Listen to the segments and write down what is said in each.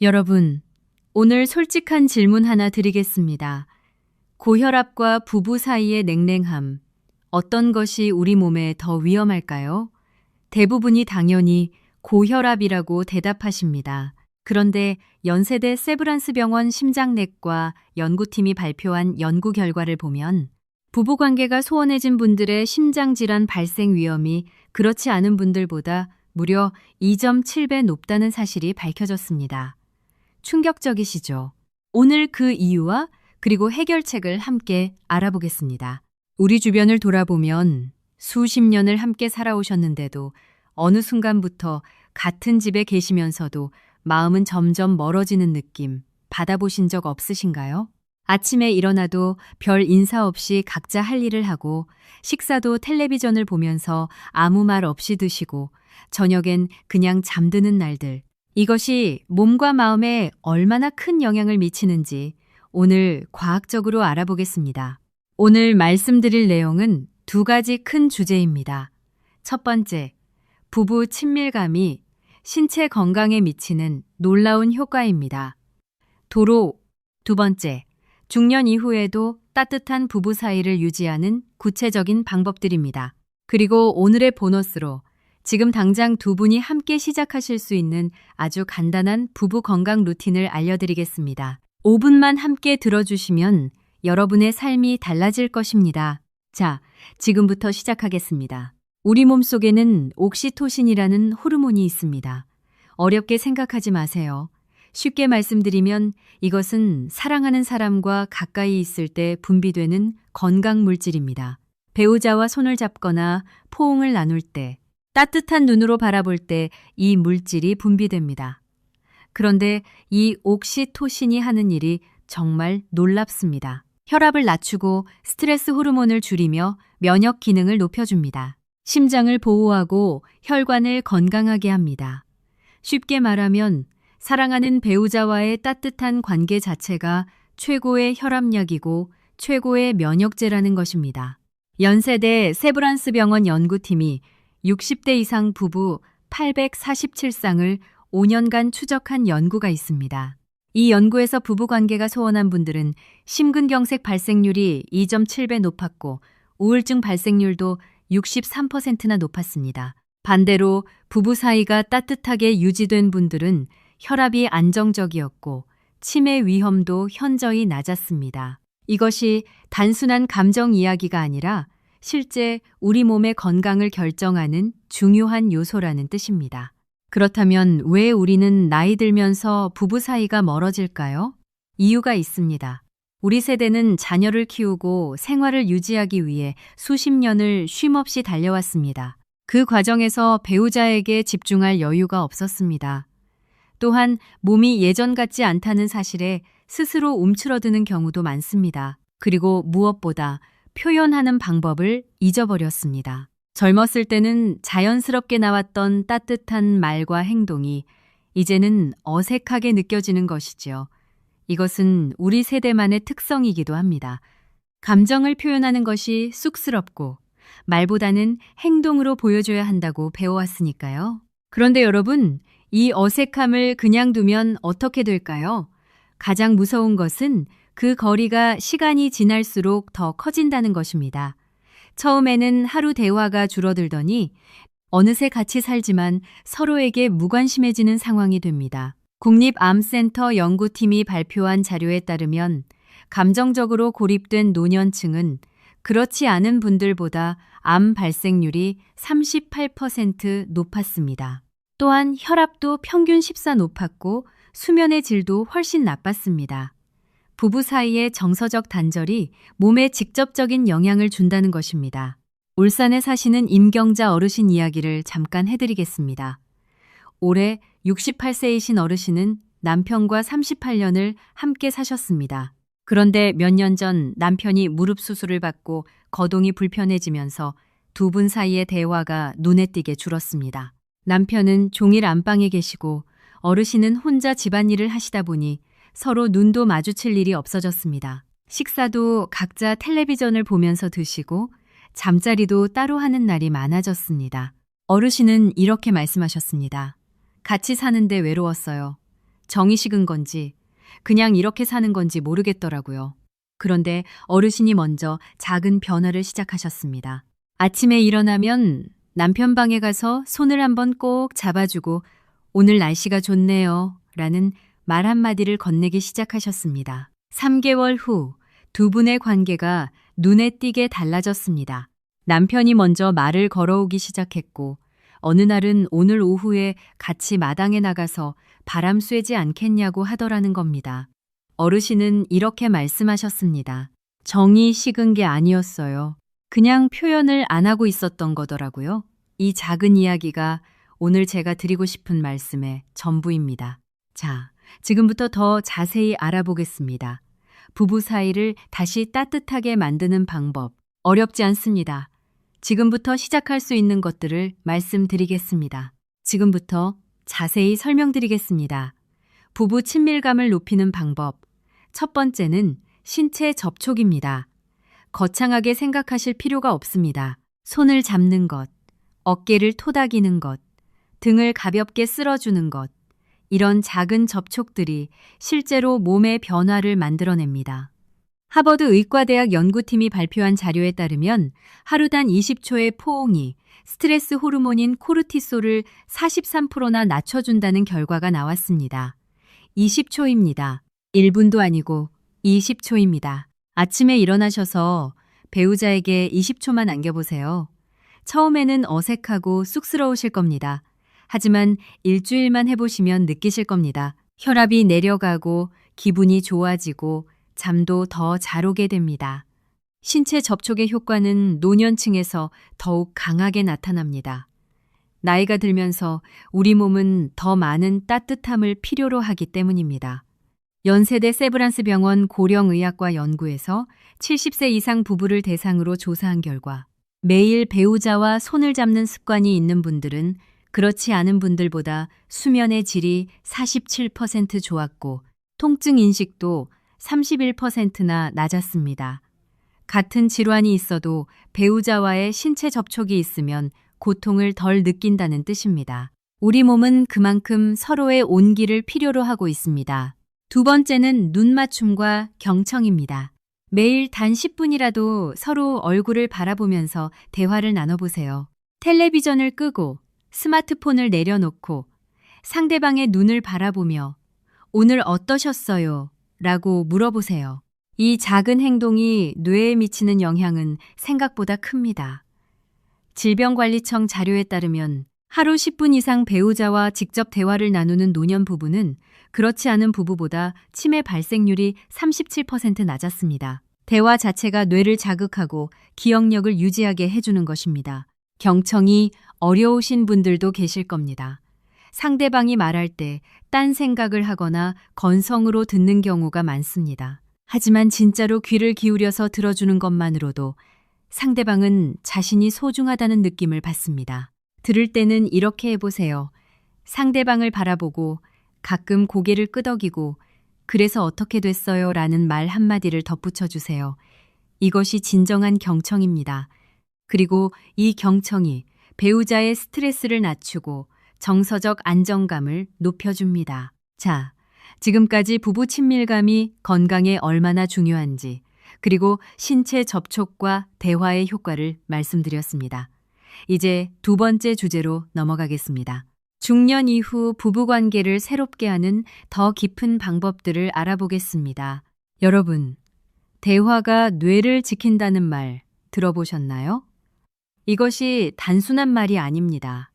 여러분, 오늘 솔직한 질문 하나 드리겠습니다. 고혈압과 부부 사이의 냉랭함, 어떤 것이 우리 몸에 더 위험할까요? 대부분이 당연히 고혈압이라고 대답하십니다. 그런데 연세대 세브란스 병원 심장내과 연구팀이 발표한 연구 결과를 보면 부부관계가 소원해진 분들의 심장질환 발생 위험이 그렇지 않은 분들보다 무려 2.7배 높다는 사실이 밝혀졌습니다. 충격적이시죠? 오늘 그 이유와 그리고 해결책을 함께 알아보겠습니다. 우리 주변을 돌아보면 수십 년을 함께 살아오셨는데도 어느 순간부터 같은 집에 계시면서도 마음은 점점 멀어지는 느낌 받아보신 적 없으신가요? 아침에 일어나도 별 인사 없이 각자 할 일을 하고 식사도 텔레비전을 보면서 아무 말 없이 드시고 저녁엔 그냥 잠드는 날들. 이것이 몸과 마음에 얼마나 큰 영향을 미치는지 오늘 과학적으로 알아보겠습니다. 오늘 말씀드릴 내용은 두 가지 큰 주제입니다. 첫 번째, 부부 친밀감이 신체 건강에 미치는 놀라운 효과입니다. 두 번째, 중년 이후에도 따뜻한 부부 사이를 유지하는 구체적인 방법들입니다. 그리고 오늘의 보너스로 지금 당장 두 분이 함께 시작하실 수 있는 아주 간단한 부부 건강 루틴을 알려드리겠습니다. 5분만 함께 들어주시면 여러분의 삶이 달라질 것입니다. 자, 지금부터 시작하겠습니다. 우리 몸속에는 옥시토신이라는 호르몬이 있습니다. 어렵게 생각하지 마세요. 쉽게 말씀드리면 이것은 사랑하는 사람과 가까이 있을 때 분비되는 건강 물질입니다. 배우자와 손을 잡거나 포옹을 나눌 때, 따뜻한 눈으로 바라볼 때 이 물질이 분비됩니다. 그런데 이 옥시토신이 하는 일이 정말 놀랍습니다. 혈압을 낮추고 스트레스 호르몬을 줄이며 면역 기능을 높여줍니다. 심장을 보호하고 혈관을 건강하게 합니다. 쉽게 말하면 사랑하는 배우자와의 따뜻한 관계 자체가 최고의 혈압약이고 최고의 면역제라는 것입니다. 연세대 세브란스 병원 연구팀이 60대 이상 부부 847쌍을 5년간 추적한 연구가 있습니다. 이 연구에서 부부관계가 소원한 분들은 심근경색 발생률이 2.7배 높았고 우울증 발생률도 63%나 높았습니다. 반대로 부부 사이가 따뜻하게 유지된 분들은 혈압이 안정적이었고 치매 위험도 현저히 낮았습니다. 이것이 단순한 감정 이야기가 아니라 실제 우리 몸의 건강을 결정하는 중요한 요소라는 뜻입니다. 그렇다면 왜 우리는 나이 들면서 부부 사이가 멀어질까요? 이유가 있습니다. 우리 세대는 자녀를 키우고 생활을 유지하기 위해 수십 년을 쉼없이 달려왔습니다. 그 과정에서 배우자에게 집중할 여유가 없었습니다. 또한 몸이 예전 같지 않다는 사실에 스스로 움츠러드는 경우도 많습니다. 그리고 무엇보다 표현하는 방법을 잊어버렸습니다. 젊었을 때는 자연스럽게 나왔던 따뜻한 말과 행동이 이제는 어색하게 느껴지는 것이지요. 이것은 우리 세대만의 특성이기도 합니다. 감정을 표현하는 것이 쑥스럽고 말보다는 행동으로 보여줘야 한다고 배워왔으니까요. 그런데 여러분, 이 어색함을 그냥 두면 어떻게 될까요? 가장 무서운 것은 그 거리가 시간이 지날수록 더 커진다는 것입니다. 처음에는 하루 대화가 줄어들더니 어느새 같이 살지만 서로에게 무관심해지는 상황이 됩니다. 국립암센터 연구팀이 발표한 자료에 따르면 감정적으로 고립된 노년층은 그렇지 않은 분들보다 암 발생률이 38% 높았습니다. 또한 혈압도 평균 14 높았고 수면의 질도 훨씬 나빴습니다. 부부 사이의 정서적 단절이 몸에 직접적인 영향을 준다는 것입니다. 울산에 사시는 임경자 어르신 이야기를 잠깐 해드리겠습니다. 올해 68세이신 어르신은 남편과 38년을 함께 사셨습니다. 그런데 몇 년 전 남편이 무릎 수술을 받고 거동이 불편해지면서 두 분 사이의 대화가 눈에 띄게 줄었습니다. 남편은 종일 안방에 계시고 어르신은 혼자 집안일을 하시다 보니 서로 눈도 마주칠 일이 없어졌습니다. 식사도 각자 텔레비전을 보면서 드시고 잠자리도 따로 하는 날이 많아졌습니다. 어르신은 이렇게 말씀하셨습니다. 같이 사는데 외로웠어요. 정이 식은 건지 그냥 이렇게 사는 건지 모르겠더라고요. 그런데 어르신이 먼저 작은 변화를 시작하셨습니다. 아침에 일어나면 남편 방에 가서 손을 한번 꼭 잡아주고 오늘 날씨가 좋네요 라는 말 한마디를 건네기 시작하셨습니다. 3개월 후 두 분의 관계가 눈에 띄게 달라졌습니다. 남편이 먼저 말을 걸어오기 시작했고 어느 날은 오늘 오후에 같이 마당에 나가서 바람 쐬지 않겠냐고 하더라는 겁니다. 어르신은 이렇게 말씀하셨습니다. 정이 식은 게 아니었어요. 그냥 표현을 안 하고 있었던 거더라고요. 이 작은 이야기가 오늘 제가 드리고 싶은 말씀의 전부입니다. 자, 지금부터 더 자세히 알아보겠습니다. 부부 사이를 다시 따뜻하게 만드는 방법, 어렵지 않습니다. 지금부터 시작할 수 있는 것들을 말씀드리겠습니다. 지금부터 자세히 설명드리겠습니다. 부부 친밀감을 높이는 방법. 첫 번째는 신체 접촉입니다. 거창하게 생각하실 필요가 없습니다. 손을 잡는 것, 어깨를 토닥이는 것, 등을 가볍게 쓸어주는 것, 이런 작은 접촉들이 실제로 몸의 변화를 만들어냅니다. 하버드 의과대학 연구팀이 발표한 자료에 따르면 하루 단 20초의 포옹이 스트레스 호르몬인 코르티솔을 43%나 낮춰준다는 결과가 나왔습니다. 20초입니다. 1분도 아니고 20초입니다. 아침에 일어나셔서 배우자에게 20초만 안겨보세요. 처음에는 어색하고 쑥스러우실 겁니다. 하지만 일주일만 해보시면 느끼실 겁니다. 혈압이 내려가고 기분이 좋아지고 잠도 더 잘 오게 됩니다. 신체 접촉의 효과는 노년층에서 더욱 강하게 나타납니다. 나이가 들면서 우리 몸은 더 많은 따뜻함을 필요로 하기 때문입니다. 연세대 세브란스 병원 고령의학과 연구에서 70세 이상 부부를 대상으로 조사한 결과 매일 배우자와 손을 잡는 습관이 있는 분들은 그렇지 않은 분들보다 수면의 질이 47% 좋았고 통증 인식도 31%나 낮았습니다. 같은 질환이 있어도 배우자와의 신체 접촉이 있으면 고통을 덜 느낀다는 뜻입니다. 우리 몸은 그만큼 서로의 온기를 필요로 하고 있습니다. 두 번째는 눈 맞춤과 경청입니다. 매일 단 10분이라도 서로 얼굴을 바라보면서 대화를 나눠보세요. 텔레비전을 끄고 스마트폰을 내려놓고 상대방의 눈을 바라보며 오늘 어떠셨어요? 라고 물어보세요. 이 작은 행동이 뇌에 미치는 영향은 생각보다 큽니다. 질병관리청 자료에 따르면 하루 10분 이상 배우자와 직접 대화를 나누는 노년 부부는 그렇지 않은 부부보다 치매 발생률이 37% 낮았습니다. 대화 자체가 뇌를 자극하고 기억력을 유지하게 해주는 것입니다. 경청이 어려우신 분들도 계실 겁니다. 상대방이 말할 때 딴 생각을 하거나 건성으로 듣는 경우가 많습니다. 하지만 진짜로 귀를 기울여서 들어주는 것만으로도 상대방은 자신이 소중하다는 느낌을 받습니다. 들을 때는 이렇게 해보세요. 상대방을 바라보고 가끔 고개를 끄덕이고 그래서 어떻게 됐어요? 라는 말 한마디를 덧붙여 주세요. 이것이 진정한 경청입니다. 그리고 이 경청이 배우자의 스트레스를 낮추고 정서적 안정감을 높여줍니다. 자, 지금까지 부부 친밀감이 건강에 얼마나 중요한지, 그리고 신체 접촉과 대화의 효과를 말씀드렸습니다. 이제 두 번째 주제로 넘어가겠습니다. 중년 이후 부부관계를 새롭게 하는 더 깊은 방법들을 알아보겠습니다. 여러분, 대화가 뇌를 지킨다는 말 들어보셨나요? 이것이 단순한 말이 아닙니다.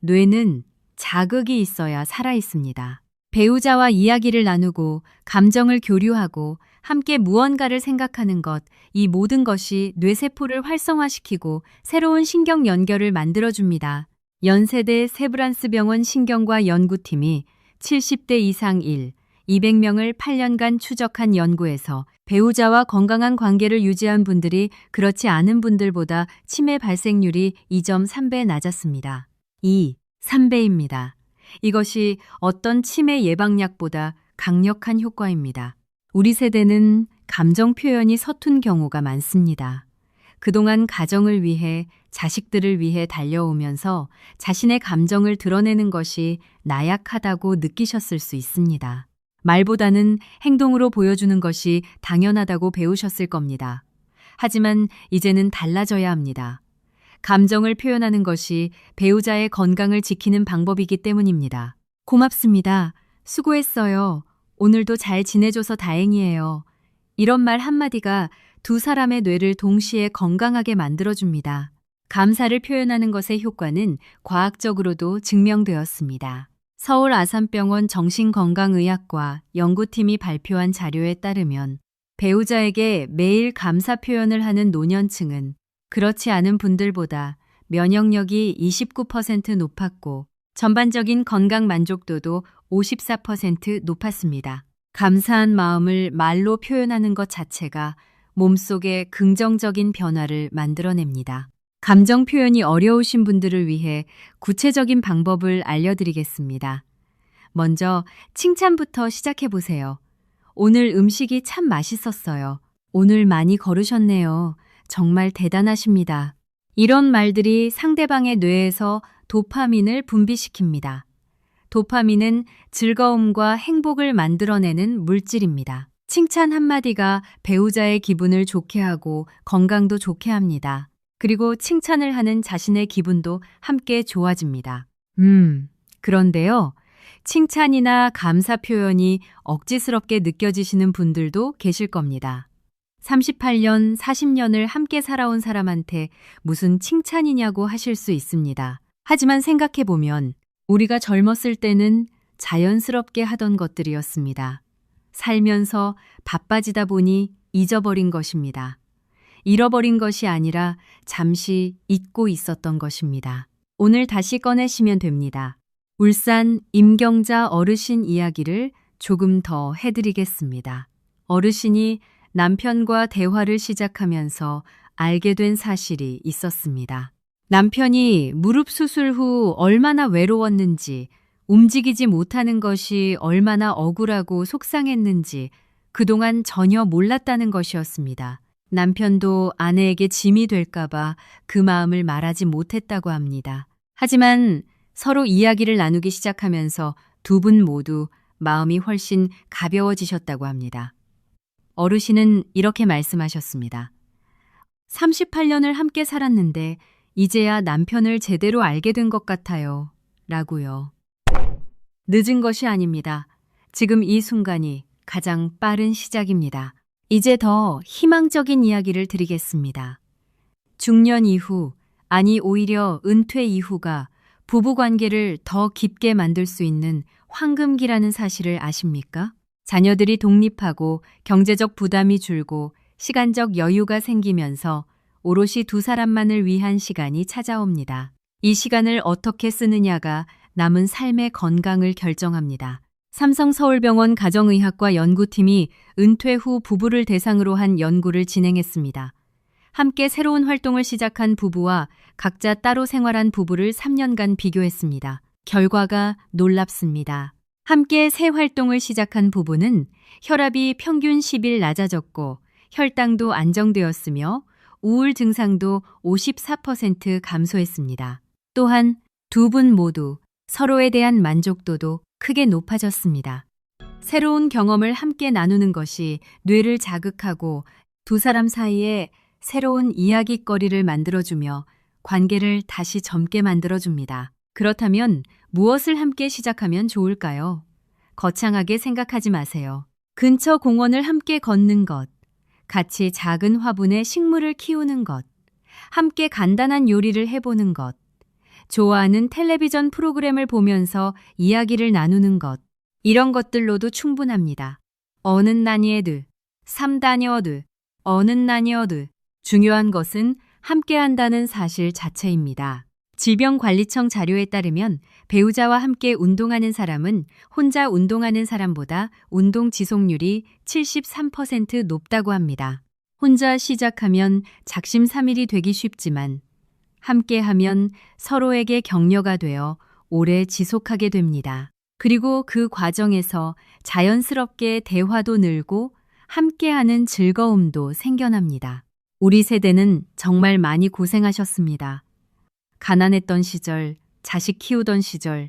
뇌는 자극이 있어야 살아있습니다. 배우자와 이야기를 나누고 감정을 교류하고 함께 무언가를 생각하는 것, 이 모든 것이 뇌세포를 활성화시키고 새로운 신경 연결을 만들어줍니다. 연세대 세브란스 병원 신경과 연구팀이 70대 이상 200명을 8년간 추적한 연구에서 배우자와 건강한 관계를 유지한 분들이 그렇지 않은 분들보다 치매 발생률이 2.3배 낮았습니다. 3배입니다. 이것이 어떤 치매 예방약보다 강력한 효과입니다. 우리 세대는 감정 표현이 서툰 경우가 많습니다. 그동안 가정을 위해, 자식들을 위해 달려오면서 자신의 감정을 드러내는 것이 나약하다고 느끼셨을 수 있습니다. 말보다는 행동으로 보여주는 것이 당연하다고 배우셨을 겁니다. 하지만 이제는 달라져야 합니다. 감정을 표현하는 것이 배우자의 건강을 지키는 방법이기 때문입니다. 고맙습니다. 수고했어요. 오늘도 잘 지내줘서 다행이에요. 이런 말 한마디가 두 사람의 뇌를 동시에 건강하게 만들어줍니다. 감사를 표현하는 것의 효과는 과학적으로도 증명되었습니다. 서울 아산병원 정신건강의학과 연구팀이 발표한 자료에 따르면 배우자에게 매일 감사 표현을 하는 노년층은 그렇지 않은 분들보다 면역력이 29% 높았고 전반적인 건강 만족도도 54% 높았습니다. 감사한 마음을 말로 표현하는 것 자체가 몸속에 긍정적인 변화를 만들어냅니다. 감정 표현이 어려우신 분들을 위해 구체적인 방법을 알려드리겠습니다. 먼저 칭찬부터 시작해 보세요. 오늘 음식이 참 맛있었어요. 오늘 많이 걸으셨네요. 정말 대단하십니다. 이런 말들이 상대방의 뇌에서 도파민을 분비시킵니다. 도파민은 즐거움과 행복을 만들어내는 물질입니다. 칭찬 한마디가 배우자의 기분을 좋게 하고 건강도 좋게 합니다. 그리고 칭찬을 하는 자신의 기분도 함께 좋아집니다. 그런데요. 칭찬이나 감사 표현이 억지스럽게 느껴지시는 분들도 계실 겁니다. 38년, 40년을 함께 살아온 사람한테 무슨 칭찬이냐고 하실 수 있습니다. 하지만 생각해보면 우리가 젊었을 때는 자연스럽게 하던 것들이었습니다. 살면서 바빠지다 보니 잊어버린 것입니다. 잃어버린 것이 아니라 잠시 잊고 있었던 것입니다. 오늘 다시 꺼내시면 됩니다. 울산 임경자 어르신 이야기를 조금 더 해드리겠습니다. 어르신이 남편과 대화를 시작하면서 알게 된 사실이 있었습니다. 남편이 무릎 수술 후 얼마나 외로웠는지, 움직이지 못하는 것이 얼마나 억울하고 속상했는지 그동안 전혀 몰랐다는 것이었습니다. 남편도 아내에게 짐이 될까봐 그 마음을 말하지 못했다고 합니다. 하지만 서로 이야기를 나누기 시작하면서 두 분 모두 마음이 훨씬 가벼워지셨다고 합니다. 어르신은 이렇게 말씀하셨습니다. 38년을 함께 살았는데 이제야 남편을 제대로 알게 된 것 같아요. 라고요. 늦은 것이 아닙니다. 지금 이 순간이 가장 빠른 시작입니다. 이제 더 희망적인 이야기를 드리겠습니다. 중년 이후, 아니 오히려 은퇴 이후가 부부관계를 더 깊게 만들 수 있는 황금기라는 사실을 아십니까? 자녀들이 독립하고 경제적 부담이 줄고 시간적 여유가 생기면서 오롯이 두 사람만을 위한 시간이 찾아옵니다. 이 시간을 어떻게 쓰느냐가 남은 삶의 건강을 결정합니다. 삼성서울병원 가정의학과 연구팀이 은퇴 후 부부를 대상으로 한 연구를 진행했습니다. 함께 새로운 활동을 시작한 부부와 각자 따로 생활한 부부를 3년간 비교했습니다. 결과가 놀랍습니다. 함께 새 활동을 시작한 부부는 혈압이 평균 10일 낮아졌고 혈당도 안정되었으며 우울 증상도 54% 감소했습니다. 또한 두 분 모두 서로에 대한 만족도도 크게 높아졌습니다. 새로운 경험을 함께 나누는 것이 뇌를 자극하고 두 사람 사이에 새로운 이야깃거리를 만들어주며 관계를 다시 젊게 만들어줍니다. 그렇다면 무엇을 함께 시작하면 좋을까요? 거창하게 생각하지 마세요. 근처 공원을 함께 걷는 것, 같이 작은 화분에 식물을 키우는 것, 함께 간단한 요리를 해보는 것, 좋아하는 텔레비전 프로그램을 보면서 이야기를 나누는 것, 이런 것들로도 충분합니다. 어는 나니에드, 삼다녀드, 어는 나니어드. 중요한 것은 함께 한다는 사실 자체입니다. 질병관리청 자료에 따르면 배우자와 함께 운동하는 사람은 혼자 운동하는 사람보다 운동 지속률이 73% 높다고 합니다. 혼자 시작하면 작심삼일이 되기 쉽지만 함께하면 서로에게 격려가 되어 오래 지속하게 됩니다. 그리고 그 과정에서 자연스럽게 대화도 늘고 함께하는 즐거움도 생겨납니다. 우리 세대는 정말 많이 고생하셨습니다. 가난했던 시절, 자식 키우던 시절,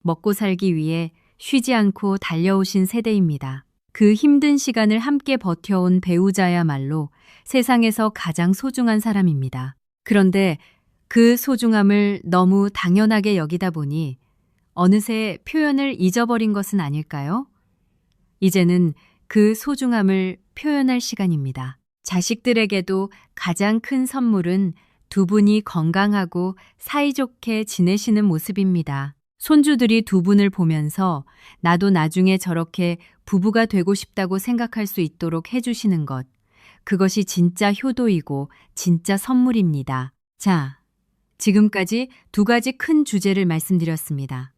먹고 살기 위해 쉬지 않고 달려오신 세대입니다. 그 힘든 시간을 함께 버텨온 배우자야말로 세상에서 가장 소중한 사람입니다. 그런데 그 소중함을 너무 당연하게 여기다 보니 어느새 표현을 잊어버린 것은 아닐까요? 이제는 그 소중함을 표현할 시간입니다. 자식들에게도 가장 큰 선물은 두 분이 건강하고 사이좋게 지내시는 모습입니다. 손주들이 두 분을 보면서 나도 나중에 저렇게 부부가 되고 싶다고 생각할 수 있도록 해주시는 것. 그것이 진짜 효도이고 진짜 선물입니다. 자, 지금까지 두 가지 큰 주제를 말씀드렸습니다.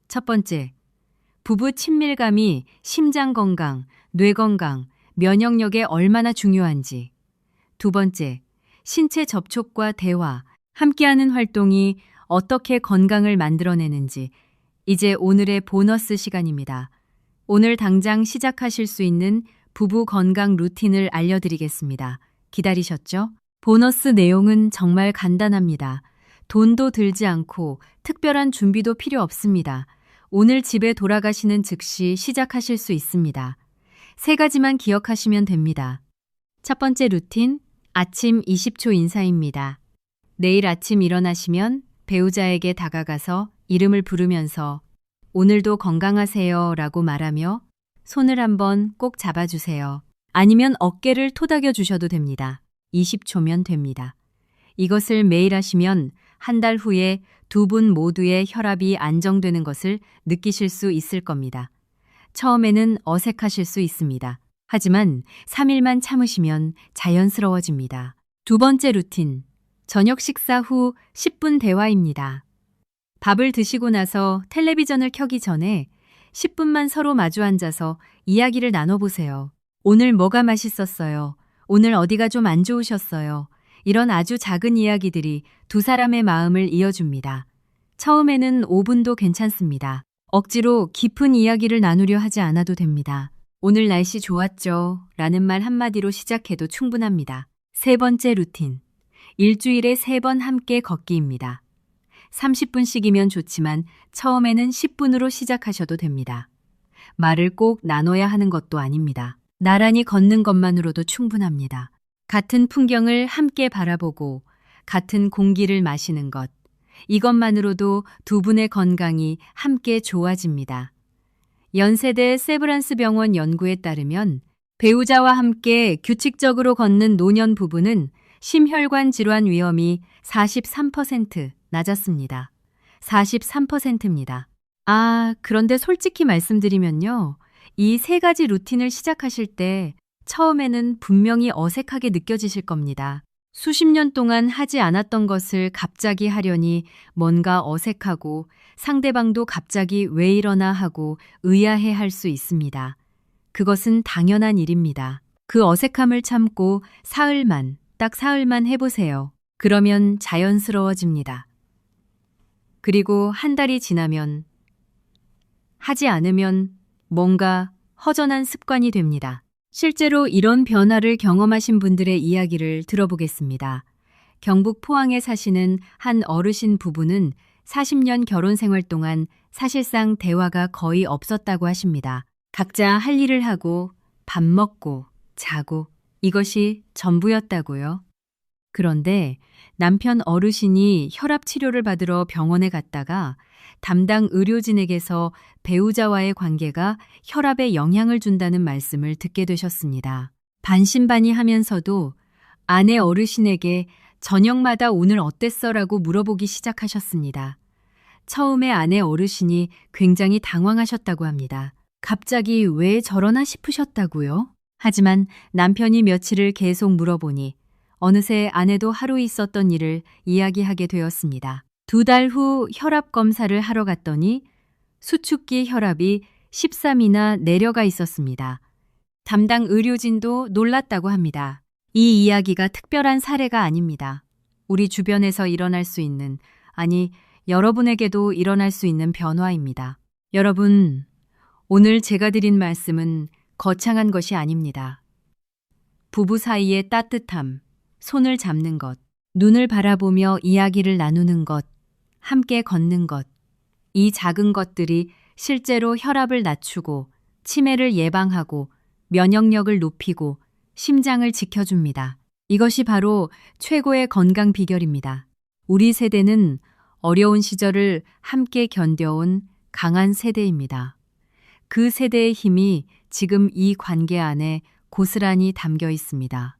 첫 번째, 부부 친밀감이 심장 건강, 뇌 건강, 면역력에 얼마나 중요한지. 두 번째, 신체 접촉과 대화, 함께하는 활동이 어떻게 건강을 만들어내는지. 이제 오늘의 보너스 시간입니다. 오늘 당장 시작하실 수 있는 부부 건강 루틴을 알려드리겠습니다. 기다리셨죠? 보너스 내용은 정말 간단합니다. 돈도 들지 않고 특별한 준비도 필요 없습니다. 오늘 집에 돌아가시는 즉시 시작하실 수 있습니다. 세 가지만 기억하시면 됩니다. 첫 번째 루틴, 아침 20초 인사입니다. 내일 아침 일어나시면 배우자에게 다가가서 이름을 부르면서 오늘도 건강하세요 라고 말하며 손을 한번 꼭 잡아주세요. 아니면 어깨를 토닥여 주셔도 됩니다. 20초면 됩니다. 이것을 매일 하시면 한 달 후에 두 분 모두의 혈압이 안정되는 것을 느끼실 수 있을 겁니다. 처음에는 어색하실 수 있습니다. 하지만 3일만 참으시면 자연스러워집니다. 두 번째 루틴, 저녁 식사 후 10분 대화입니다. 밥을 드시고 나서 텔레비전을 켜기 전에 10분만 서로 마주 앉아서 이야기를 나눠보세요. 오늘 뭐가 맛있었어요? 오늘 어디가 좀 안 좋으셨어요? 이런 아주 작은 이야기들이 두 사람의 마음을 이어줍니다. 처음에는 5분도 괜찮습니다. 억지로 깊은 이야기를 나누려 하지 않아도 됩니다. 오늘 날씨 좋았죠? 라는 말 한마디로 시작해도 충분합니다. 세 번째 루틴, 일주일에 3번 함께 걷기입니다. 30분씩이면 좋지만 처음에는 10분으로 시작하셔도 됩니다. 말을 꼭 나눠야 하는 것도 아닙니다. 나란히 걷는 것만으로도 충분합니다. 같은 풍경을 함께 바라보고 같은 공기를 마시는 것, 이것만으로도 두 분의 건강이 함께 좋아집니다. 연세대 세브란스 병원 연구에 따르면 배우자와 함께 규칙적으로 걷는 노년 부부는 심혈관 질환 위험이 43% 낮았습니다. 43%입니다. 그런데 솔직히 말씀드리면요. 이 세 가지 루틴을 시작하실 때 처음에는 분명히 어색하게 느껴지실 겁니다. 수십 년 동안 하지 않았던 것을 갑자기 하려니 뭔가 어색하고 상대방도 갑자기 왜 이러나 하고 의아해 할 수 있습니다. 그것은 당연한 일입니다. 그 어색함을 참고 딱 사흘만 해보세요. 그러면 자연스러워집니다. 그리고 한 달이 지나면 하지 않으면 뭔가 허전한 습관이 됩니다. 실제로 이런 변화를 경험하신 분들의 이야기를 들어보겠습니다. 경북 포항에 사시는 한 어르신 부부는 40년 결혼 생활 동안 사실상 대화가 거의 없었다고 하십니다. 각자 할 일을 하고 밥 먹고 자고 이것이 전부였다고요. 그런데 남편 어르신이 혈압 치료를 받으러 병원에 갔다가 담당 의료진에게서 배우자와의 관계가 혈압에 영향을 준다는 말씀을 듣게 되셨습니다. 반신반의하면서도 아내 어르신에게 저녁마다 오늘 어땠어라고 물어보기 시작하셨습니다. 처음에 아내 어르신이 굉장히 당황하셨다고 합니다. 갑자기 왜 저러나 싶으셨다고요? 하지만 남편이 며칠을 계속 물어보니 어느새 아내도 하루 있었던 일을 이야기하게 되었습니다. 2달 후 혈압 검사를 하러 갔더니 수축기 혈압이 13이나 내려가 있었습니다. 담당 의료진도 놀랐다고 합니다. 이 이야기가 특별한 사례가 아닙니다. 우리 주변에서 일어날 수 있는, 여러분에게도 일어날 수 있는 변화입니다. 여러분, 오늘 제가 드린 말씀은 거창한 것이 아닙니다. 부부 사이의 따뜻함, 손을 잡는 것, 눈을 바라보며 이야기를 나누는 것, 함께 걷는 것. 이 작은 것들이 실제로 혈압을 낮추고 치매를 예방하고 면역력을 높이고 심장을 지켜줍니다. 이것이 바로 최고의 건강 비결입니다. 우리 세대는 어려운 시절을 함께 견뎌온 강한 세대입니다. 그 세대의 힘이 지금 이 관계 안에 고스란히 담겨 있습니다.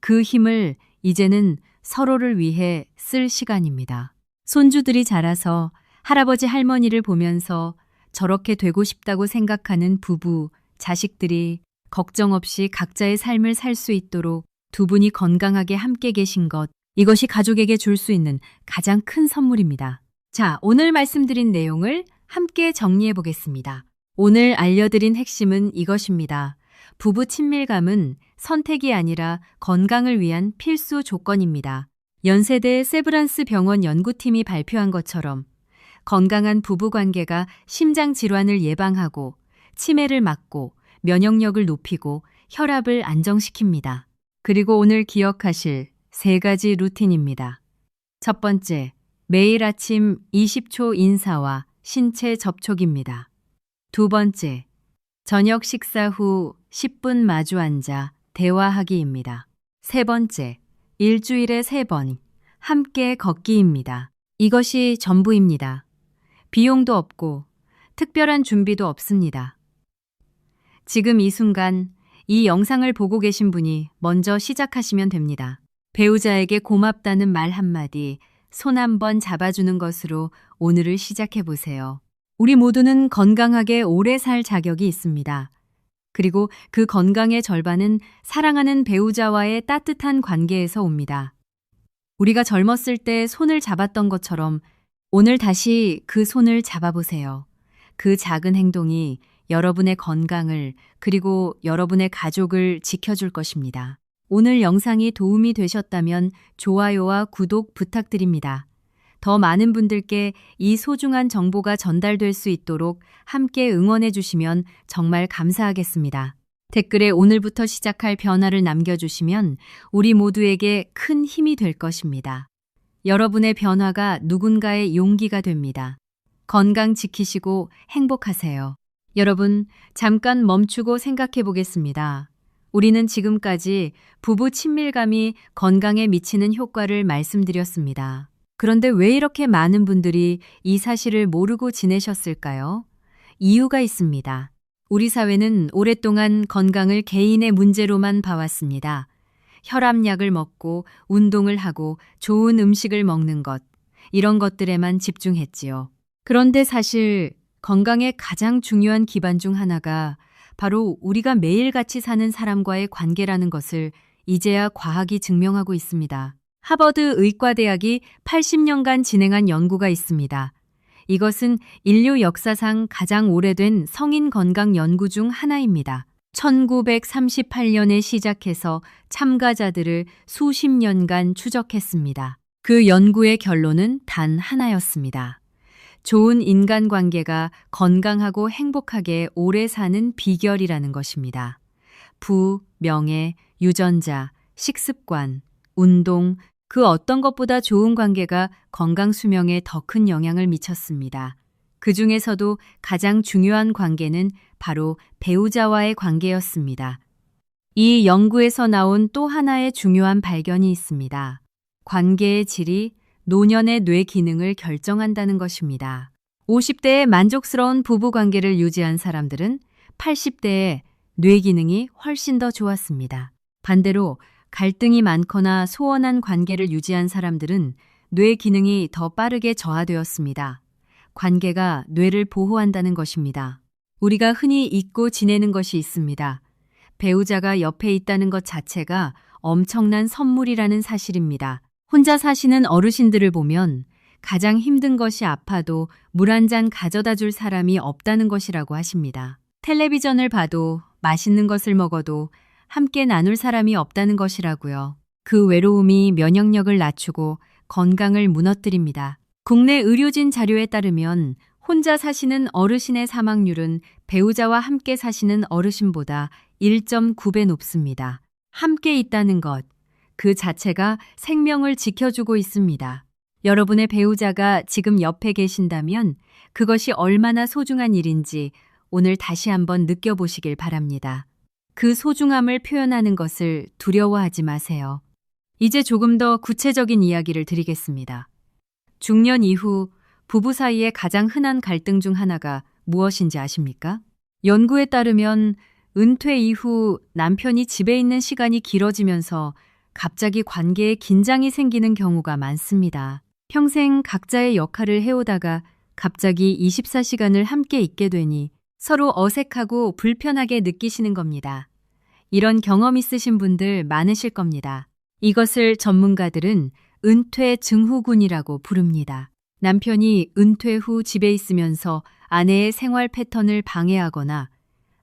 그 힘을 이제는 서로를 위해 쓸 시간입니다. 손주들이 자라서 할아버지 할머니를 보면서 저렇게 되고 싶다고 생각하는 부부, 자식들이 걱정 없이 각자의 삶을 살 수 있도록 두 분이 건강하게 함께 계신 것, 이것이 가족에게 줄 수 있는 가장 큰 선물입니다. 자, 오늘 말씀드린 내용을 함께 정리해 보겠습니다. 오늘 알려드린 핵심은 이것입니다. 부부 친밀감은 선택이 아니라 건강을 위한 필수 조건입니다. 연세대 세브란스 병원 연구팀이 발표한 것처럼 건강한 부부 관계가 심장 질환을 예방하고 치매를 막고 면역력을 높이고 혈압을 안정시킵니다. 그리고 오늘 기억하실 3가지 루틴입니다. 첫 번째, 매일 아침 20초 인사와 신체 접촉입니다. 두 번째, 저녁 식사 후 10분 마주 앉아 대화하기입니다. 세 번째, 일주일에 3번 함께 걷기입니다. 이것이 전부입니다. 비용도 없고 특별한 준비도 없습니다. 지금 이 순간 이 영상을 보고 계신 분이 먼저 시작하시면 됩니다. 배우자에게 고맙다는 말 한마디, 손 한번 잡아주는 것으로 오늘을 시작해 보세요. 우리 모두는 건강하게 오래 살 자격이 있습니다. 그리고 그 건강의 절반은 사랑하는 배우자와의 따뜻한 관계에서 옵니다. 우리가 젊었을 때 손을 잡았던 것처럼 오늘 다시 그 손을 잡아보세요. 그 작은 행동이 여러분의 건강을 그리고 여러분의 가족을 지켜줄 것입니다. 오늘 영상이 도움이 되셨다면 좋아요와 구독 부탁드립니다. 더 많은 분들께 이 소중한 정보가 전달될 수 있도록 함께 응원해 주시면 정말 감사하겠습니다. 댓글에 오늘부터 시작할 변화를 남겨주시면 우리 모두에게 큰 힘이 될 것입니다. 여러분의 변화가 누군가의 용기가 됩니다. 건강 지키시고 행복하세요. 여러분, 잠깐 멈추고 생각해 보겠습니다. 우리는 지금까지 부부 친밀감이 건강에 미치는 효과를 말씀드렸습니다. 그런데 왜 이렇게 많은 분들이 이 사실을 모르고 지내셨을까요? 이유가 있습니다. 우리 사회는 오랫동안 건강을 개인의 문제로만 봐왔습니다. 혈압약을 먹고 운동을 하고 좋은 음식을 먹는 것, 이런 것들에만 집중했지요. 그런데 사실 건강의 가장 중요한 기반 중 하나가 바로 우리가 매일같이 사는 사람과의 관계라는 것을 이제야 과학이 증명하고 있습니다. 하버드 의과대학이 80년간 진행한 연구가 있습니다. 이것은 인류 역사상 가장 오래된 성인 건강 연구 중 하나입니다. 1938년에 시작해서 참가자들을 수십 년간 추적했습니다. 그 연구의 결론은 단 하나였습니다. 좋은 인간관계가 건강하고 행복하게 오래 사는 비결이라는 것입니다. 부, 명예, 유전자, 식습관, 운동, 그 어떤 것보다 좋은 관계가 건강 수명에 더 큰 영향을 미쳤습니다. 그 중에서도 가장 중요한 관계는 바로 배우자와의 관계였습니다. 이 연구에서 나온 또 하나의 중요한 발견이 있습니다. 관계의 질이 노년의 뇌 기능을 결정한다는 것입니다. 50대에 만족스러운 부부 관계를 유지한 사람들은 80대에 뇌 기능이 훨씬 더 좋았습니다. 반대로 갈등이 많거나 소원한 관계를 유지한 사람들은 뇌 기능이 더 빠르게 저하되었습니다. 관계가 뇌를 보호한다는 것입니다. 우리가 흔히 잊고 지내는 것이 있습니다. 배우자가 옆에 있다는 것 자체가 엄청난 선물이라는 사실입니다. 혼자 사시는 어르신들을 보면 가장 힘든 것이 아파도 물 한 잔 가져다 줄 사람이 없다는 것이라고 하십니다. 텔레비전을 봐도 맛있는 것을 먹어도 함께 나눌 사람이 없다는 것이라고요. 그 외로움이 면역력을 낮추고 건강을 무너뜨립니다. 국내 의료진 자료에 따르면 혼자 사시는 어르신의 사망률은 배우자와 함께 사시는 어르신보다 1.9배 높습니다. 함께 있다는 것, 그 자체가 생명을 지켜주고 있습니다. 여러분의 배우자가 지금 옆에 계신다면 그것이 얼마나 소중한 일인지 오늘 다시 한번 느껴보시길 바랍니다. 그 소중함을 표현하는 것을 두려워하지 마세요. 이제 조금 더 구체적인 이야기를 드리겠습니다. 중년 이후 부부 사이의 가장 흔한 갈등 중 하나가 무엇인지 아십니까? 연구에 따르면 은퇴 이후 남편이 집에 있는 시간이 길어지면서 갑자기 관계에 긴장이 생기는 경우가 많습니다. 평생 각자의 역할을 해오다가 갑자기 24시간을 함께 있게 되니 서로 어색하고 불편하게 느끼시는 겁니다. 이런 경험 있으신 분들 많으실 겁니다. 이것을 전문가들은 은퇴 증후군이라고 부릅니다. 남편이 은퇴 후 집에 있으면서 아내의 생활 패턴을 방해하거나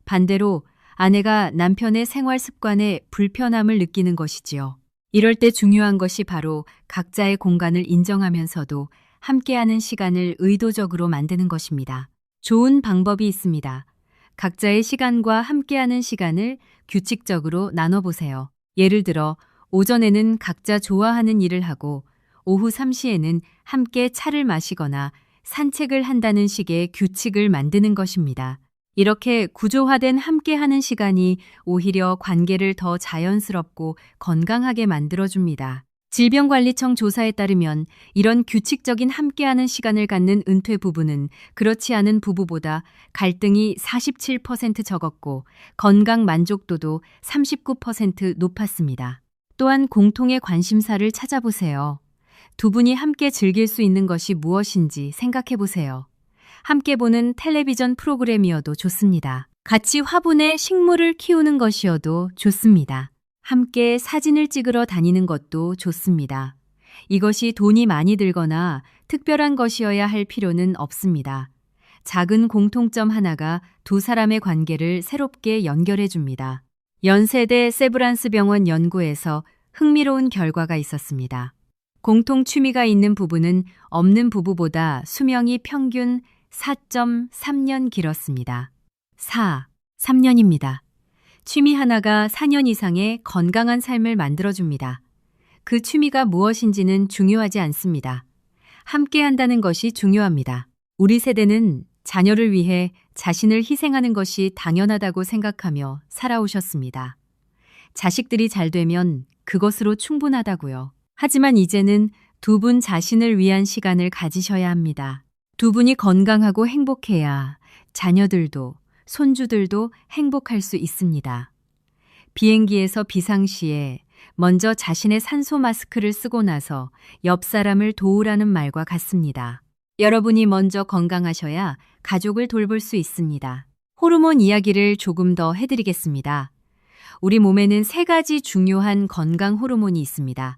반대로 아내가 남편의 생활 습관에 불편함을 느끼는 것이지요. 이럴 때 중요한 것이 바로 각자의 공간을 인정하면서도 함께하는 시간을 의도적으로 만드는 것입니다. 좋은 방법이 있습니다. 각자의 시간과 함께하는 시간을 규칙적으로 나눠보세요. 예를 들어 오전에는 각자 좋아하는 일을 하고 오후 3시에는 함께 차를 마시거나 산책을 한다는 식의 규칙을 만드는 것입니다. 이렇게 구조화된 함께하는 시간이 오히려 관계를 더 자연스럽고 건강하게 만들어줍니다. 질병관리청 조사에 따르면 이런 규칙적인 함께하는 시간을 갖는 은퇴 부부는 그렇지 않은 부부보다 갈등이 47% 적었고 건강 만족도도 39% 높았습니다. 또한 공통의 관심사를 찾아보세요. 두 분이 함께 즐길 수 있는 것이 무엇인지 생각해 보세요. 함께 보는 텔레비전 프로그램이어도 좋습니다. 같이 화분에 식물을 키우는 것이어도 좋습니다. 함께 사진을 찍으러 다니는 것도 좋습니다. 이것이 돈이 많이 들거나 특별한 것이어야 할 필요는 없습니다. 작은 공통점 하나가 두 사람의 관계를 새롭게 연결해 줍니다. 연세대 세브란스 병원 연구에서 흥미로운 결과가 있었습니다. 공통 취미가 있는 부부는 없는 부부보다 수명이 평균 4.3년 길었습니다. 3년입니다. 취미 하나가 4년 이상의 건강한 삶을 만들어줍니다. 그 취미가 무엇인지는 중요하지 않습니다. 함께 한다는 것이 중요합니다. 우리 세대는 자녀를 위해 자신을 희생하는 것이 당연하다고 생각하며 살아오셨습니다. 자식들이 잘 되면 그것으로 충분하다고요. 하지만 이제는 두 분 자신을 위한 시간을 가지셔야 합니다. 두 분이 건강하고 행복해야 자녀들도 손주들도 행복할 수 있습니다. 비행기에서 비상시에 먼저 자신의 산소 마스크를 쓰고 나서 옆 사람을 도우라는 말과 같습니다. 여러분이 먼저 건강하셔야 가족을 돌볼 수 있습니다. 호르몬 이야기를 조금 더 해드리겠습니다. 우리 몸에는 3가지 중요한 건강 호르몬이 있습니다.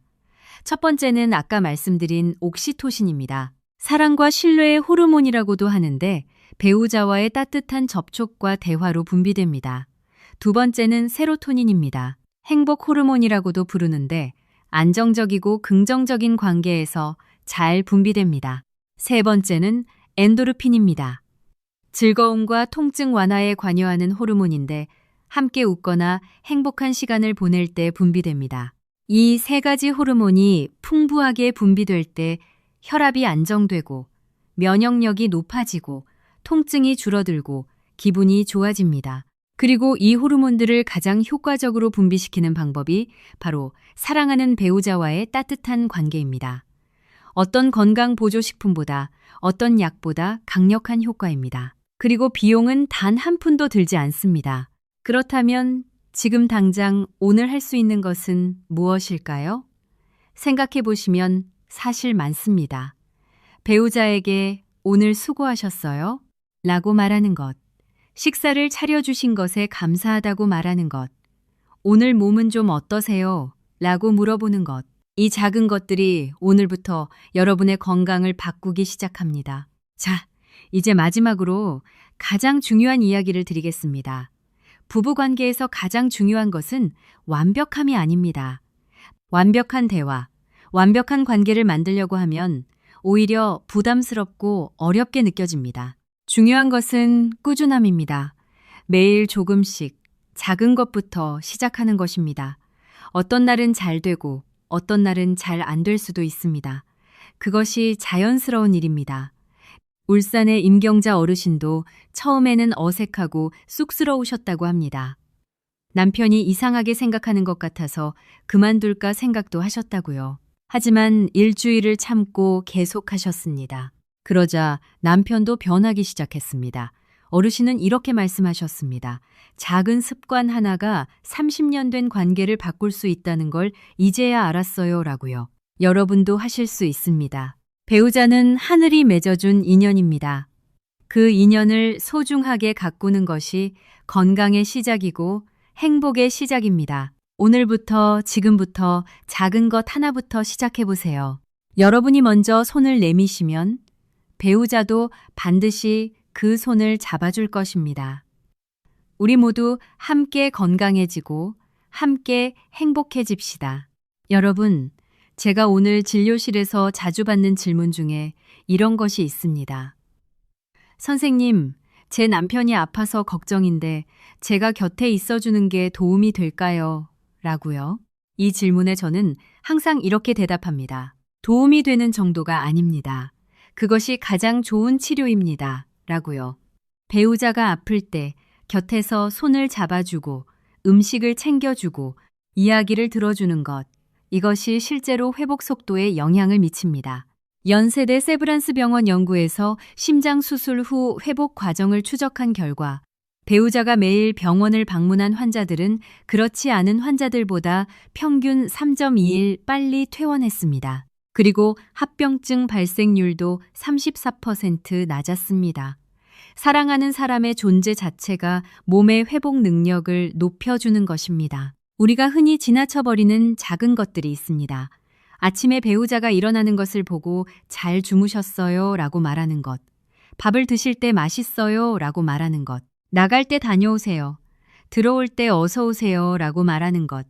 첫 번째는 아까 말씀드린 옥시토신입니다. 사랑과 신뢰의 호르몬이라고도 하는데 배우자와의 따뜻한 접촉과 대화로 분비됩니다. 두 번째는 세로토닌입니다. 행복 호르몬이라고도 부르는데 안정적이고 긍정적인 관계에서 잘 분비됩니다. 세 번째는 엔도르핀입니다. 즐거움과 통증 완화에 관여하는 호르몬인데 함께 웃거나 행복한 시간을 보낼 때 분비됩니다. 이 3가지 호르몬이 풍부하게 분비될 때 혈압이 안정되고 면역력이 높아지고 통증이 줄어들고 기분이 좋아집니다. 그리고 이 호르몬들을 가장 효과적으로 분비시키는 방법이 바로 사랑하는 배우자와의 따뜻한 관계입니다. 어떤 건강 보조식품보다 어떤 약보다 강력한 효과입니다. 그리고 비용은 단 한 푼도 들지 않습니다. 그렇다면 지금 당장 오늘 할 수 있는 것은 무엇일까요? 생각해 보시면 사실 많습니다. 배우자에게 오늘 수고하셨어요? 라고 말하는 것, 식사를 차려주신 것에 감사하다고 말하는 것, 오늘 몸은 좀 어떠세요? 라고 물어보는 것, 이 작은 것들이 오늘부터 여러분의 건강을 바꾸기 시작합니다. 자, 이제 마지막으로 가장 중요한 이야기를 드리겠습니다. 부부관계에서 가장 중요한 것은 완벽함이 아닙니다. 완벽한 대화, 완벽한 관계를 만들려고 하면 오히려 부담스럽고 어렵게 느껴집니다. 중요한 것은 꾸준함입니다. 매일 조금씩 작은 것부터 시작하는 것입니다. 어떤 날은 잘 되고 어떤 날은 잘 안 될 수도 있습니다. 그것이 자연스러운 일입니다. 울산의 임경자 어르신도 처음에는 어색하고 쑥스러우셨다고 합니다. 남편이 이상하게 생각하는 것 같아서 그만둘까 생각도 하셨다고요. 하지만 일주일을 참고 계속하셨습니다. 그러자 남편도 변하기 시작했습니다. 어르신은 이렇게 말씀하셨습니다. 작은 습관 하나가 30년 된 관계를 바꿀 수 있다는 걸 이제야 알았어요 라고요. 여러분도 하실 수 있습니다. 배우자는 하늘이 맺어준 인연입니다. 그 인연을 소중하게 가꾸는 것이 건강의 시작이고 행복의 시작입니다. 오늘부터 지금부터 작은 것 하나부터 시작해 보세요. 여러분이 먼저 손을 내미시면 배우자도 반드시 그 손을 잡아줄 것입니다. 우리 모두 함께 건강해지고 함께 행복해집시다. 여러분, 제가 오늘 진료실에서 자주 받는 질문 중에 이런 것이 있습니다. 선생님, 제 남편이 아파서 걱정인데 제가 곁에 있어주는 게 도움이 될까요? 라고요. 이 질문에 저는 항상 이렇게 대답합니다. 도움이 되는 정도가 아닙니다. 그것이 가장 좋은 치료입니다. 라고요. 배우자가 아플 때 곁에서 손을 잡아주고 음식을 챙겨주고 이야기를 들어주는 것, 이것이 실제로 회복 속도에 영향을 미칩니다. 연세대 세브란스 병원 연구에서 심장 수술 후 회복 과정을 추적한 결과 배우자가 매일 병원을 방문한 환자들은 그렇지 않은 환자들보다 평균 3.2일 빨리 퇴원했습니다. 그리고 합병증 발생률도 34% 낮았습니다. 사랑하는 사람의 존재 자체가 몸의 회복 능력을 높여주는 것입니다. 우리가 흔히 지나쳐버리는 작은 것들이 있습니다. 아침에 배우자가 일어나는 것을 보고 잘 주무셨어요 라고 말하는 것, 밥을 드실 때 맛있어요 라고 말하는 것, 나갈 때 다녀오세요, 들어올 때 어서 오세요 라고 말하는 것,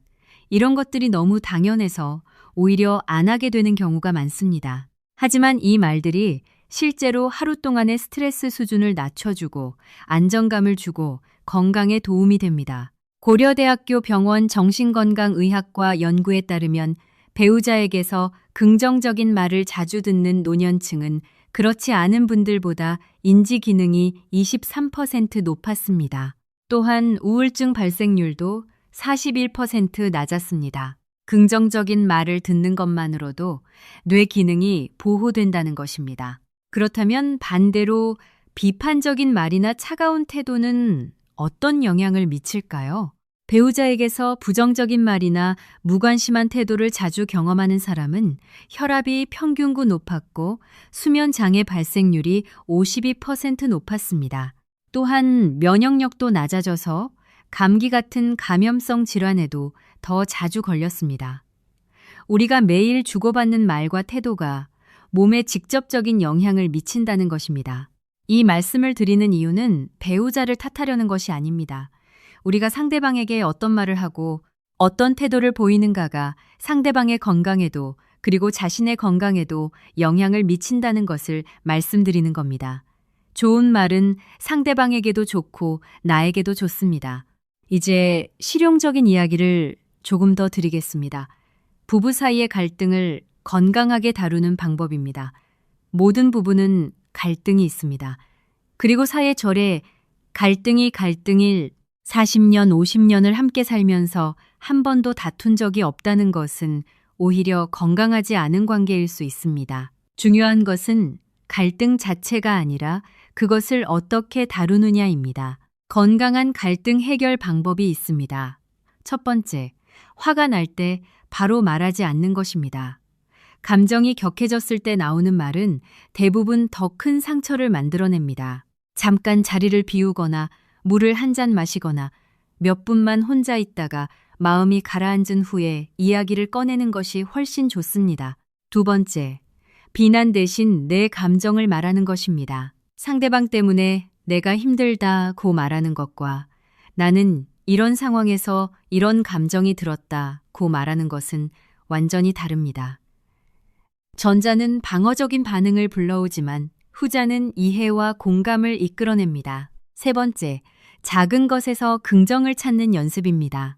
이런 것들이 너무 당연해서 오히려 안 하게 되는 경우가 많습니다. 하지만 이 말들이 실제로 하루 동안의 스트레스 수준을 낮춰주고 안정감을 주고 건강에 도움이 됩니다. 고려대학교 병원 정신건강의학과 연구에 따르면 배우자에게서 긍정적인 말을 자주 듣는 노년층은 그렇지 않은 분들보다 인지 기능이 23% 높았습니다. 또한 우울증 발생률도 41% 낮았습니다. 긍정적인 말을 듣는 것만으로도 뇌 기능이 보호된다는 것입니다. 그렇다면 반대로 비판적인 말이나 차가운 태도는 어떤 영향을 미칠까요? 배우자에게서 부정적인 말이나 무관심한 태도를 자주 경험하는 사람은 혈압이 평균구 높았고 수면 장애 발생률이 52% 높았습니다. 또한 면역력도 낮아져서 감기 같은 감염성 질환에도 더 자주 걸렸습니다. 우리가 매일 주고받는 말과 태도가 몸에 직접적인 영향을 미친다는 것입니다. 이 말씀을 드리는 이유는 배우자를 탓하려는 것이 아닙니다. 우리가 상대방에게 어떤 말을 하고 어떤 태도를 보이는가가 상대방의 건강에도 그리고 자신의 건강에도 영향을 미친다는 것을 말씀드리는 겁니다. 좋은 말은 상대방에게도 좋고 나에게도 좋습니다. 이제 실용적인 이야기를 조금 더 드리겠습니다. 부부 사이의 갈등을 건강하게 다루는 방법입니다. 모든 부부는 갈등이 있습니다. 그리고 사회절에 갈등이 갈등일 40년, 50년을 함께 살면서 한 번도 다툰 적이 없다는 것은 오히려 건강하지 않은 관계일 수 있습니다. 중요한 것은 갈등 자체가 아니라 그것을 어떻게 다루느냐입니다. 건강한 갈등 해결 방법이 있습니다. 첫 번째, 화가 날 때 바로 말하지 않는 것입니다. 감정이 격해졌을 때 나오는 말은 대부분 더 큰 상처를 만들어냅니다. 잠깐 자리를 비우거나 물을 한 잔 마시거나 몇 분만 혼자 있다가 마음이 가라앉은 후에 이야기를 꺼내는 것이 훨씬 좋습니다. 두 번째, 비난 대신 내 감정을 말하는 것입니다. 상대방 때문에 내가 힘들다고 말하는 것과 나는 이런 상황에서 이런 감정이 들었다고 말하는 것은 완전히 다릅니다. 전자는 방어적인 반응을 불러오지만 후자는 이해와 공감을 이끌어냅니다. 세 번째, 작은 것에서 긍정을 찾는 연습입니다.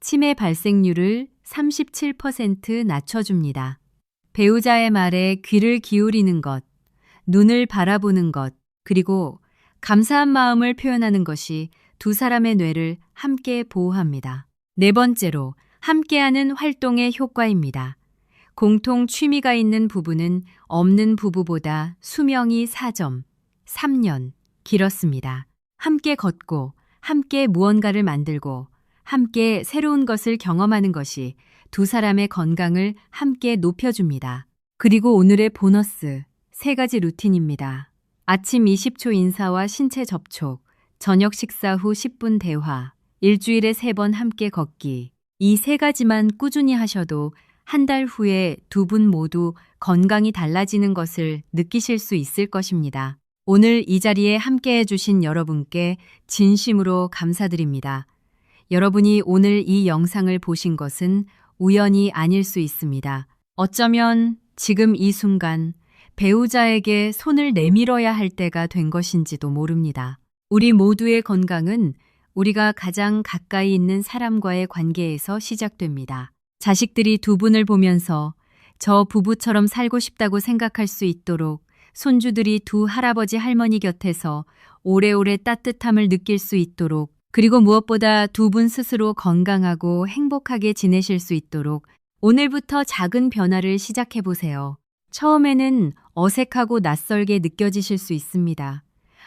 치매 발생률을 37% 낮춰줍니다. 배우자의 말에 귀를 기울이는 것, 눈을 바라보는 것, 그리고 감사한 마음을 표현하는 것이 두 사람의 뇌를 함께 보호합니다. 네 번째로, 함께하는 활동의 효과입니다. 공통 취미가 있는 부부는 없는 부부보다 수명이 4점, 3년 길었습니다. 함께 걷고, 함께 무언가를 만들고, 함께 새로운 것을 경험하는 것이 두 사람의 건강을 함께 높여줍니다. 그리고 오늘의 보너스, 3가지 루틴입니다. 아침 20초 인사와 신체 접촉, 저녁 식사 후 10분 대화, 일주일에 3번 함께 걷기. 이 3가지만 꾸준히 하셔도 한 달 후에 두 분 모두 건강이 달라지는 것을 느끼실 수 있을 것입니다. 오늘 이 자리에 함께 해주신 여러분께 진심으로 감사드립니다. 여러분이 오늘 이 영상을 보신 것은 우연이 아닐 수 있습니다. 어쩌면 지금 이 순간 배우자에게 손을 내밀어야 할 때가 된 것인지도 모릅니다. 우리 모두의 건강은 우리가 가장 가까이 있는 사람과의 관계에서 시작됩니다. 자식들이 두 분을 보면서 저 부부처럼 살고 싶다고 생각할 수 있도록 손주들이 두 할아버지 할머니 곁에서 오래오래 따뜻함을 느낄 수 있도록, 그리고 무엇보다 두 분 스스로 건강하고 행복하게 지내실 수 있도록 오늘부터 작은 변화를 시작해 보세요. 처음에는 어색하고 낯설게 느껴지실 수 있습니다.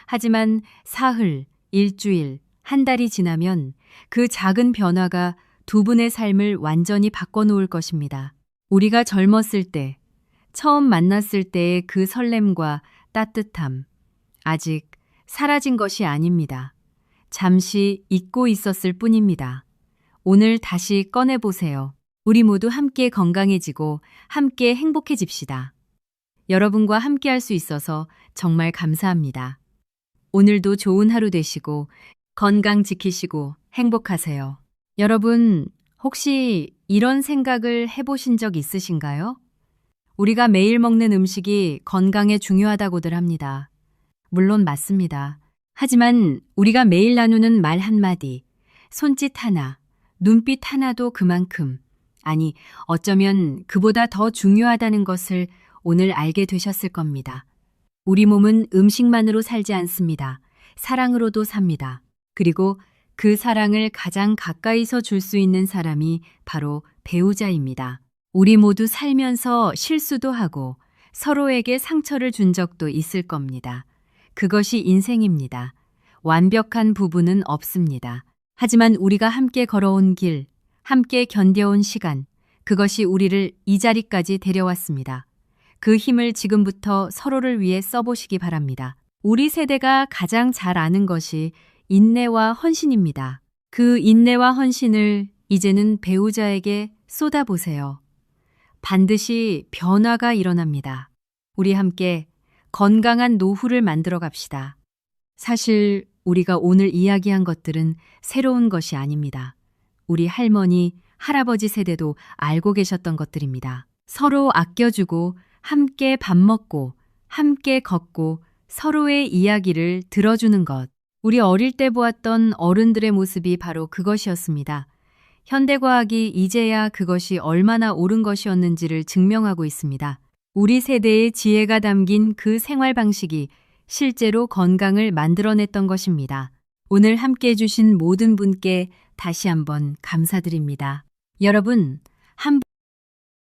하지만 사흘, 일주일, 한 달이 지나면 그 작은 변화가 두 분의 삶을 완전히 바꿔놓을 것입니다. 우리가 젊었을 때, 처음 만났을 때의 그 설렘과 따뜻함, 아직 사라진 것이 아닙니다. 잠시 잊고 있었을 뿐입니다. 오늘 다시 꺼내보세요. 우리 모두 함께 건강해지고 함께 행복해집시다. 여러분과 함께 할 수 있어서 정말 감사합니다. 오늘도 좋은 하루 되시고 건강 지키시고 행복하세요. 여러분, 혹시 이런 생각을 해보신 적 있으신가요? 우리가 매일 먹는 음식이 건강에 중요하다고들 합니다. 물론 맞습니다. 하지만 우리가 매일 나누는 말 한마디, 손짓 하나, 눈빛 하나도 그만큼, 아니, 어쩌면 그보다 더 중요하다는 것을 오늘 알게 되셨을 겁니다. 우리 몸은 음식만으로 살지 않습니다. 사랑으로도 삽니다. 그리고 그 사랑을 가장 가까이서 줄 수 있는 사람이 바로 배우자입니다. 우리 모두 살면서 실수도 하고 서로에게 상처를 준 적도 있을 겁니다. 그것이 인생입니다. 완벽한 부부는 없습니다. 하지만 우리가 함께 걸어온 길, 함께 견뎌온 시간, 그것이 우리를 이 자리까지 데려왔습니다. 그 힘을 지금부터 서로를 위해 써보시기 바랍니다. 우리 세대가 가장 잘 아는 것이 인내와 헌신입니다. 그 인내와 헌신을 이제는 배우자에게 쏟아보세요. 반드시 변화가 일어납니다. 우리 함께 건강한 노후를 만들어 갑시다. 사실 우리가 오늘 이야기한 것들은 새로운 것이 아닙니다. 우리 할머니, 할아버지 세대도 알고 계셨던 것들입니다. 서로 아껴주고 함께 밥 먹고 함께 걷고 서로의 이야기를 들어주는 것. 우리 어릴 때 보았던 어른들의 모습이 바로 그것이었습니다. 현대과학이 이제야 그것이 얼마나 옳은 것이었는지를 증명하고 있습니다. 우리 세대의 지혜가 담긴 그 생활 방식이 실제로 건강을 만들어냈던 것입니다. 오늘 함께 해주신 모든 분께 다시 한번 감사드립니다. 여러분,